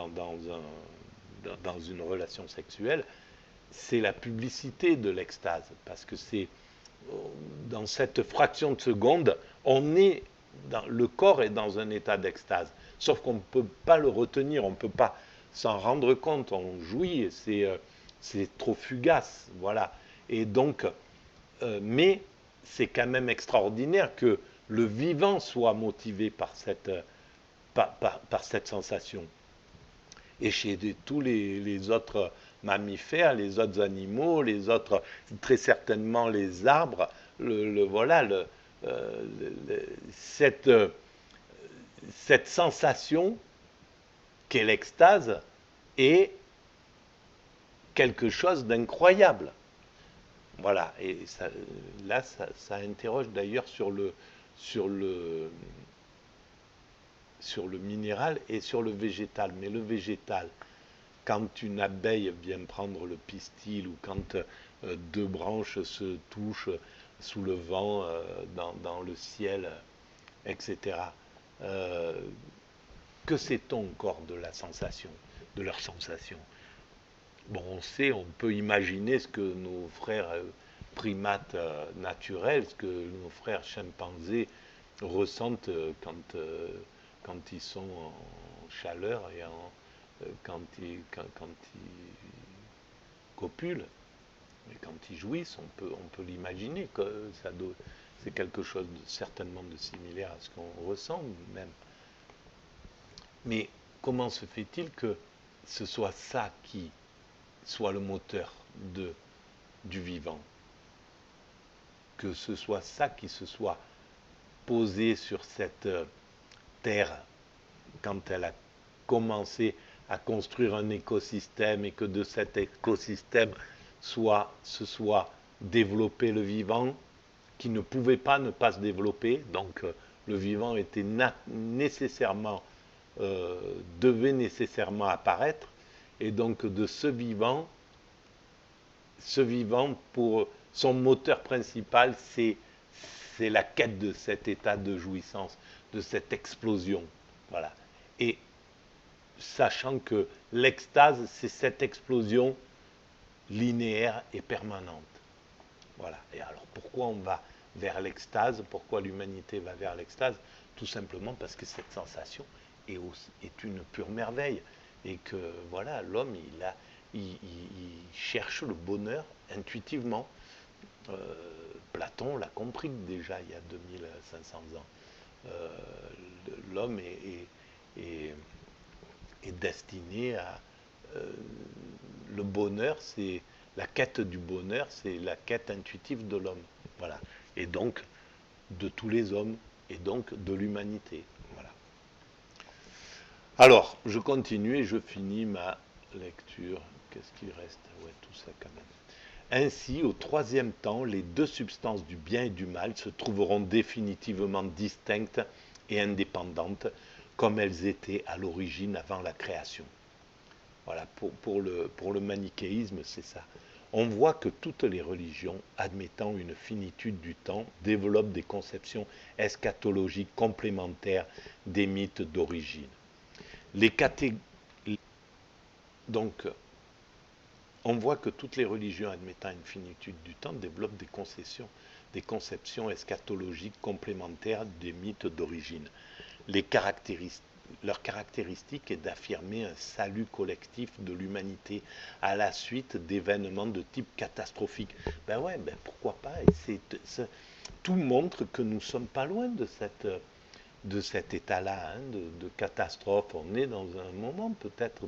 dans une relation sexuelle, c'est la publicité de l'extase, parce que c'est dans cette fraction de seconde, le corps est dans un état d'extase, sauf qu'on ne peut pas le retenir, on ne peut pas s'en rendre compte, on jouit, c'est trop fugace, voilà. Et donc, mais c'est quand même extraordinaire que le vivant soit motivé par cette sensation. Et chez tous les autres mammifères, les autres animaux, les autres, très certainement les arbres, voilà, cette sensation qu'est l'extase est quelque chose d'incroyable. Voilà, et là, ça interroge d'ailleurs sur le minéral et sur le végétal. Mais le végétal, quand une abeille vient prendre le pistil ou quand deux branches se touchent sous le vent, dans le ciel, etc., que sait-on encore de la sensation, de leur sensation? Bon, on peut imaginer ce que nos frères primates naturels, ce que nos frères chimpanzés ressentent quand ils sont en chaleur et quand ils copulent et quand ils jouissent, on peut l'imaginer que c'est quelque chose certainement de similaire à ce qu'on ressent même. Mais comment se fait-il que ce soit ça qui soit le moteur du vivant? Que ce soit ça qui se soit posé sur cette terre quand elle a commencé à construire un écosystème et que de cet écosystème se soit développé le vivant, qui ne pouvait pas ne pas se développer, donc le vivant était nécessairement, devait nécessairement apparaître, et donc de ce vivant pour son moteur principal, c'est la quête de cet état de jouissance, de cette explosion. Voilà. Et sachant que l'extase, c'est cette explosion linéaire et permanente. Voilà. Et alors pourquoi on va vers l'extase? Pourquoi l'humanité va vers l'extase? Tout simplement parce que cette sensation est une pure merveille. Et que voilà, l'homme, il cherche le bonheur intuitivement. Platon l'a compris déjà il y a 2500 ans. L'homme est destiné à... le bonheur, c'est la quête du bonheur, c'est la quête intuitive de l'homme. Voilà. Et donc, de tous les hommes, et donc de l'humanité. Voilà. Alors, je continue et je finis ma lecture. Qu'est-ce qu'il reste? Ouais, tout ça quand même. Ainsi, au troisième temps, les deux substances du bien et du mal se trouveront définitivement distinctes et indépendantes, comme elles étaient à l'origine avant la création. Voilà, pour le manichéisme, c'est ça. On voit que toutes les religions, admettant une finitude du temps, développent des conceptions eschatologiques complémentaires des mythes d'origine. Donc, on voit que toutes les religions admettant une finitude du temps développent des conceptions eschatologiques complémentaires des mythes d'origine. Leur caractéristique est d'affirmer un salut collectif de l'humanité à la suite d'événements de type catastrophique. Ben ouais, ben pourquoi pas? Tout montre que nous ne sommes pas loin de cet état-là, hein, de catastrophe. On est dans un moment peut-être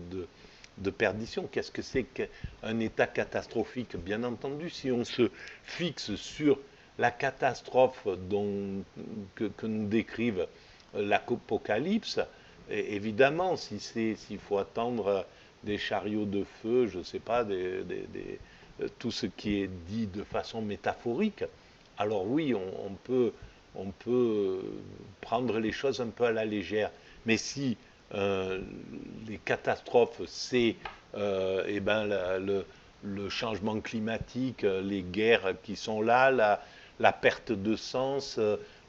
de perdition. Qu'est-ce que c'est qu'un état catastrophique? Bien entendu, si on se fixe sur la catastrophe que nous décrivent l'Apocalypse, évidemment, s'il faut attendre des chariots de feu, je ne sais pas, tout ce qui est dit de façon métaphorique, alors oui, on peut prendre les choses un peu à la légère. Mais si les catastrophes, c'est eh ben, le changement climatique, les guerres qui sont là, la perte de sens,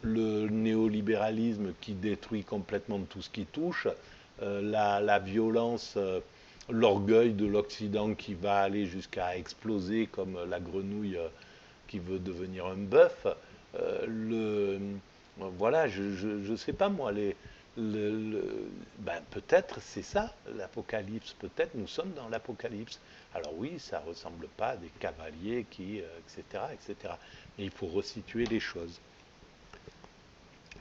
le néolibéralisme qui détruit complètement tout ce qui touche, la violence, l'orgueil de l'Occident qui va aller jusqu'à exploser comme la grenouille qui veut devenir un bœuf. Voilà, je sais pas moi, ben, peut-être c'est ça l'apocalypse, peut-être nous sommes dans l'apocalypse. Alors oui, ça ressemble pas à des cavaliers etc., etc. Mais il faut resituer les choses.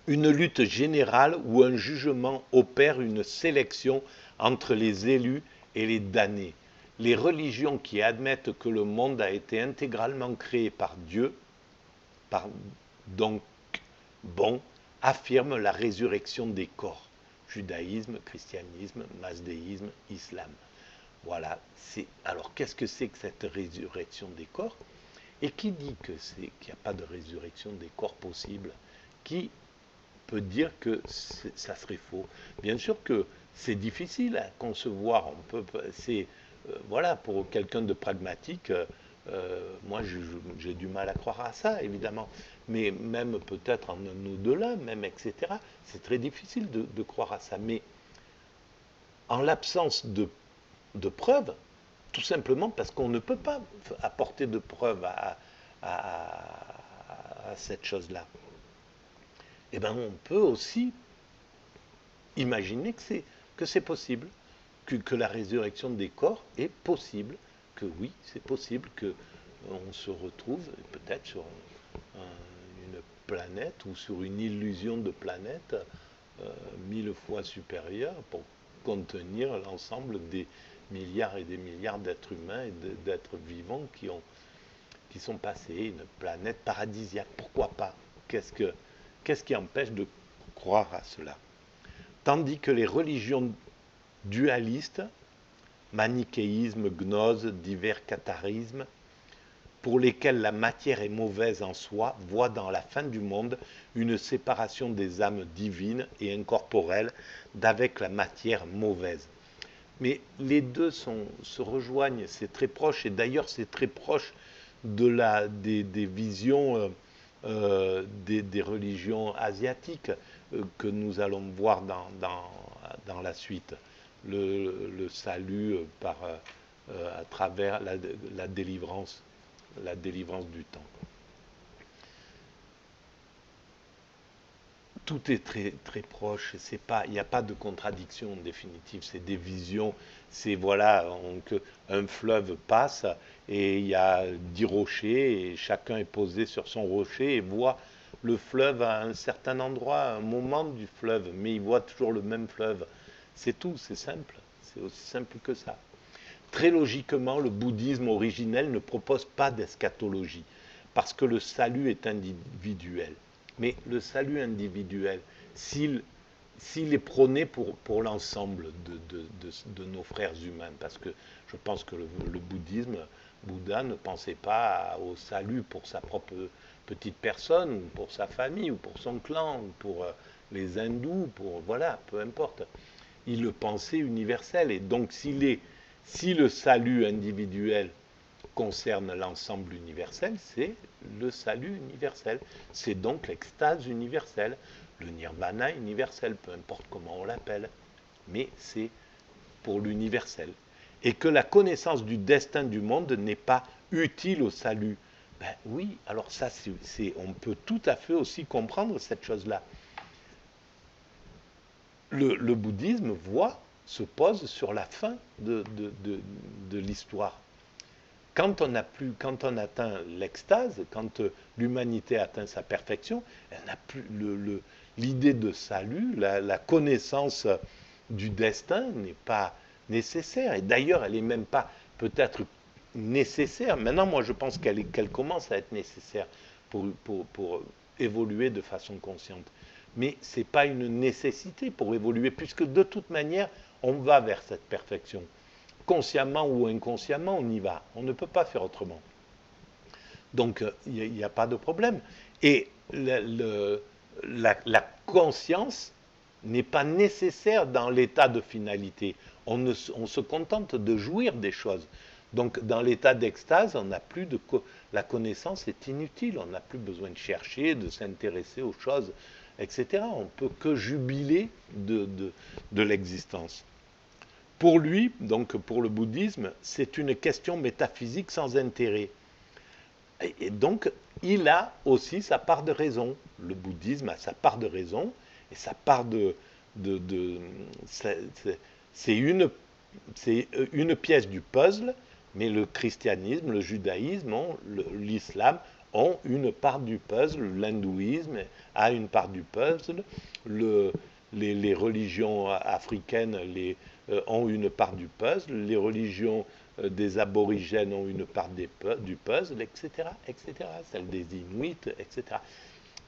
Une lutte générale où un jugement opère une sélection entre les élus et les damnés. Les religions qui admettent que le monde a été intégralement créé par Dieu, donc bon, affirment la résurrection des corps. Judaïsme, christianisme, masdéisme, islam. Voilà. Alors, qu'est-ce que c'est que cette résurrection des corps? Et qui dit qu'il n'y a pas de résurrection des corps possible? Qui peut dire que ça serait faux? Bien sûr que c'est difficile à concevoir. Voilà, pour quelqu'un de pragmatique, moi j'ai du mal à croire à ça, évidemment. Mais même peut-être en un au-delà, même, etc. C'est très difficile de croire à ça. Mais en l'absence de preuves, tout simplement parce qu'on ne peut pas apporter de preuves à cette chose-là, eh bien on peut aussi imaginer que c'est possible, que la résurrection des corps est possible, que oui, c'est possible qu'on se retrouve peut-être sur une planète ou sur une illusion de planète 1000 fois supérieure pour contenir l'ensemble des milliards et des milliards d'êtres humains et d'êtres vivants qui sont passés, une planète paradisiaque. Pourquoi pas? Qu'est-ce qui empêche de croire à cela? Tandis que les religions dualistes, manichéisme, gnose, divers catharismes, pour lesquels la matière est mauvaise en soi, voient dans la fin du monde une séparation des âmes divines et incorporelles d'avec la matière mauvaise. Mais les deux se rejoignent, c'est très proche, et d'ailleurs c'est très proche des visions des religions asiatiques que nous allons voir dans la suite. Le salut à travers la délivrance du temps. Tout est très, très proche, il n'y a pas de contradiction en définitive, c'est des visions, c'est voilà, un fleuve passe et il y a 10 rochers et chacun est posé sur son rocher et voit le fleuve à un certain endroit, à un moment du fleuve, mais il voit toujours le même fleuve. C'est tout, c'est simple, c'est aussi simple que ça. Très logiquement, le bouddhisme originel ne propose pas d'eschatologie, parce que le salut est individuel. Mais le salut individuel, s'il est prôné pour l'ensemble de nos frères humains, parce que je pense que le Bouddha ne pensait pas au salut pour sa propre petite personne, ou pour sa famille, ou pour son clan, ou pour les hindous, voilà, peu importe. Il le pensait universel, et donc si le salut individuel concerne l'ensemble universel, c'est le salut universel. C'est donc l'extase universelle, le nirvana universel, peu importe comment on l'appelle. Mais c'est pour l'universel. Et que la connaissance du destin du monde n'est pas utile au salut. Ben oui, alors ça, on peut tout à fait aussi comprendre cette chose-là. Le bouddhisme se pose sur la fin de l'histoire. Quand on atteint l'extase, quand l'humanité atteint sa perfection, elle n'a plus l'idée de salut, la connaissance du destin n'est pas nécessaire. Et d'ailleurs, elle n'est même pas peut-être nécessaire. Maintenant, moi, je pense qu'elle commence à être nécessaire pour évoluer de façon consciente. Mais ce n'est pas une nécessité pour évoluer, puisque de toute manière, on va vers cette perfection. Consciemment ou inconsciemment, on y va. On ne peut pas faire autrement. Donc, il n'y a pas de problème. Et la conscience n'est pas nécessaire dans l'état de finalité. On se contente de jouir des choses. Donc, dans l'état d'extase, la connaissance est inutile. On n'a plus besoin de chercher, de s'intéresser aux choses, etc. On ne peut que jubiler de l'existence. Pour lui, donc pour le bouddhisme, c'est une question métaphysique sans intérêt. Et donc, il a aussi sa part de raison. Le bouddhisme a sa part de raison, et sa part c'est une pièce du puzzle, mais le christianisme, le judaïsme, l'islam ont une part du puzzle, l'hindouisme a une part du puzzle, les religions africaines ont une part du puzzle, les religions des aborigènes ont une part du puzzle, etc., etc., celle des Inuits, etc.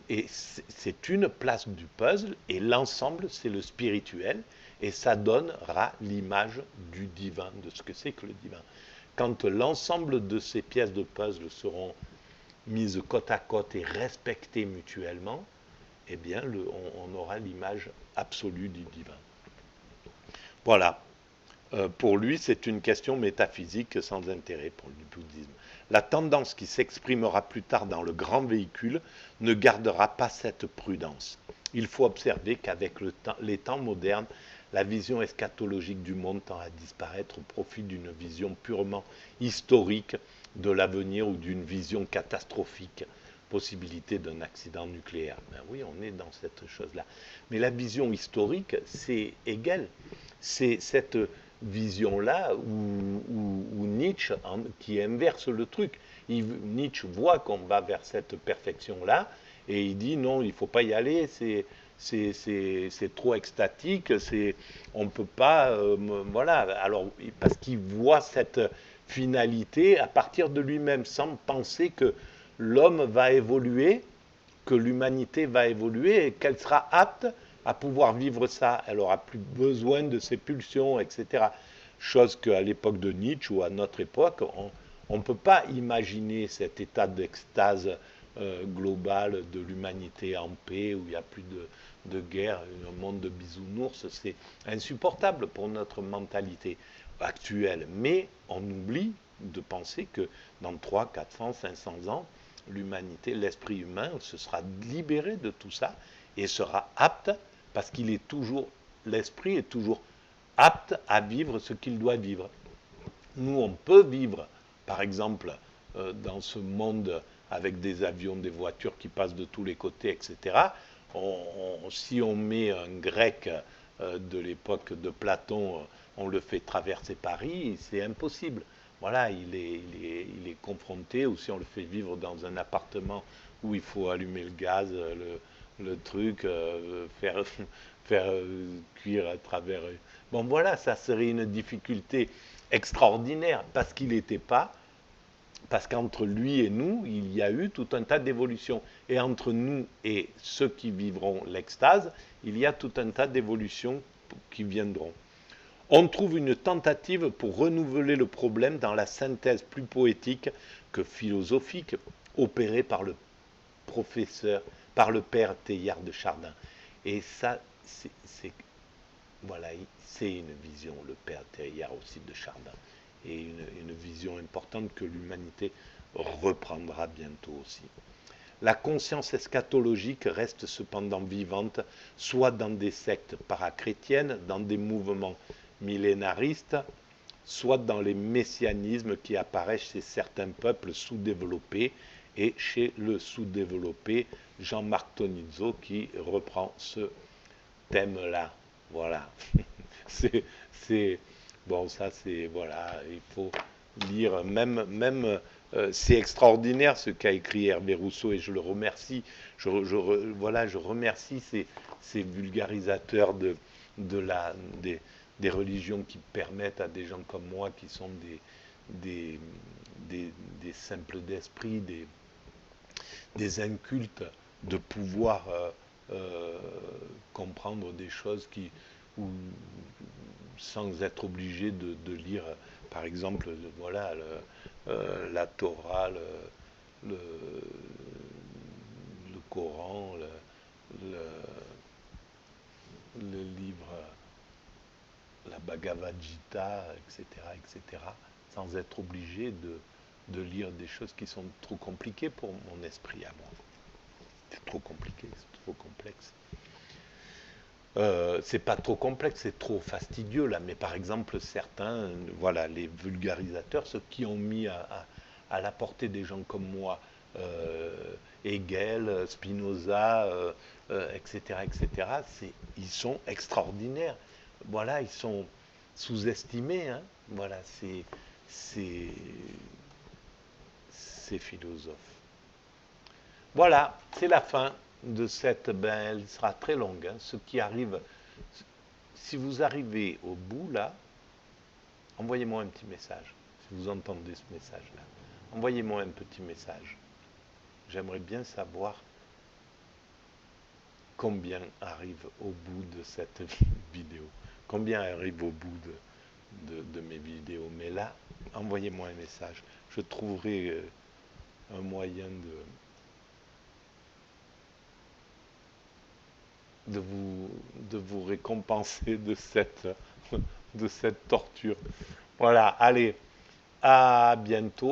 Et c'est une place du puzzle, et l'ensemble, c'est le spirituel, et ça donnera l'image du divin, de ce que c'est que le divin. Quand l'ensemble de ces pièces de puzzle seront mises côte à côte et respectées mutuellement, eh bien, on aura l'image absolue du divin. Voilà. Pour lui, c'est une question métaphysique sans intérêt pour le bouddhisme. La tendance qui s'exprimera plus tard dans le grand véhicule ne gardera pas cette prudence. Il faut observer qu'avec les temps modernes, la vision eschatologique du monde tend à disparaître au profit d'une vision purement historique de l'avenir ou d'une vision catastrophique, possibilité d'un accident nucléaire. Ben oui, on est dans cette chose-là. Mais la vision historique, c'est égal. C'est cette vision-là où Nietzsche qui inverse le truc. Nietzsche voit qu'on va vers cette perfection-là et il dit non, il ne faut pas y aller, c'est trop extatique, on ne peut pas, voilà. Alors, parce qu'il voit cette finalité à partir de lui-même, sans penser que l'homme va évoluer, que l'humanité va évoluer et qu'elle sera apte à pouvoir vivre ça. Elle n'aura plus besoin de ses pulsions, etc. Chose qu'à l'époque de Nietzsche ou à notre époque, On ne peut pas imaginer cet état d'extase globale de l'humanité en paix, où il n'y a plus de guerre, un monde de bisounours. C'est insupportable pour notre mentalité actuelle. Mais on oublie de penser que dans 300, 400, 500 ans, l'humanité, l'esprit humain se sera libéré de tout ça et sera apte, parce qu'il est toujours, l'esprit est toujours apte à vivre ce qu'il doit vivre. Nous, on peut vivre, par exemple, dans ce monde avec des avions, des voitures qui passent de tous les côtés, etc. Si on met un grec de l'époque de Platon, on le fait traverser Paris, c'est impossible. Voilà, il est confronté, ou si on le fait vivre dans un appartement où il faut allumer le gaz, le truc, faire cuire à travers. Bon, voilà, ça serait une difficulté extraordinaire parce qu'il n'était pas, parce qu'entre lui et nous, il y a eu tout un tas d'évolutions. Et entre nous et ceux qui vivront l'extase, il y a tout un tas d'évolutions qui viendront. On trouve une tentative pour renouveler le problème dans la synthèse plus poétique que philosophique opérée par le professeur, par le père Teilhard de Chardin. Et ça, voilà, c'est une vision, le père Teilhard aussi de Chardin, et une vision importante que l'humanité reprendra bientôt aussi. La conscience eschatologique reste cependant vivante, soit dans des sectes parachrétiennes, dans des mouvements millénaristes, soit dans les messianismes qui apparaissent chez certains peuples sous-développés, et chez le sous-développé Jean-Marc Tonizzo qui reprend ce thème-là. Voilà. Bon, ça c'est, voilà, il faut lire, même c'est extraordinaire ce qu'a écrit Hervé Rousseau, et je le remercie. Voilà, je remercie ces vulgarisateurs des religions qui permettent à des gens comme moi, qui sont des simples d'esprit, des incultes, de pouvoir comprendre des choses sans être obligé de lire, par exemple, voilà, la Torah, le Coran, le livre, la Bhagavad Gita, etc., etc., sans être obligé de lire des choses qui sont trop compliquées pour mon esprit à moi. C'est trop compliqué, c'est trop complexe. C'est pas trop complexe, c'est trop fastidieux là, mais par exemple certains, voilà, les vulgarisateurs, ceux qui ont mis à la portée des gens comme moi, Hegel, Spinoza, etc., etc., ils sont extraordinaires. Voilà, ils sont sous-estimés, hein. Voilà, ces philosophes. Voilà, c'est la fin de cette, elle sera très longue, hein. Ce qui arrive, si vous arrivez au bout là, envoyez-moi un petit message, si vous entendez ce message-là. Envoyez-moi un petit message. J'aimerais bien savoir combien arrive au bout de cette vidéo, combien arrive au bout de mes vidéos. Mais là, envoyez-moi un message. Je trouverai un moyen de vous récompenser de cette torture. Voilà, allez, à bientôt.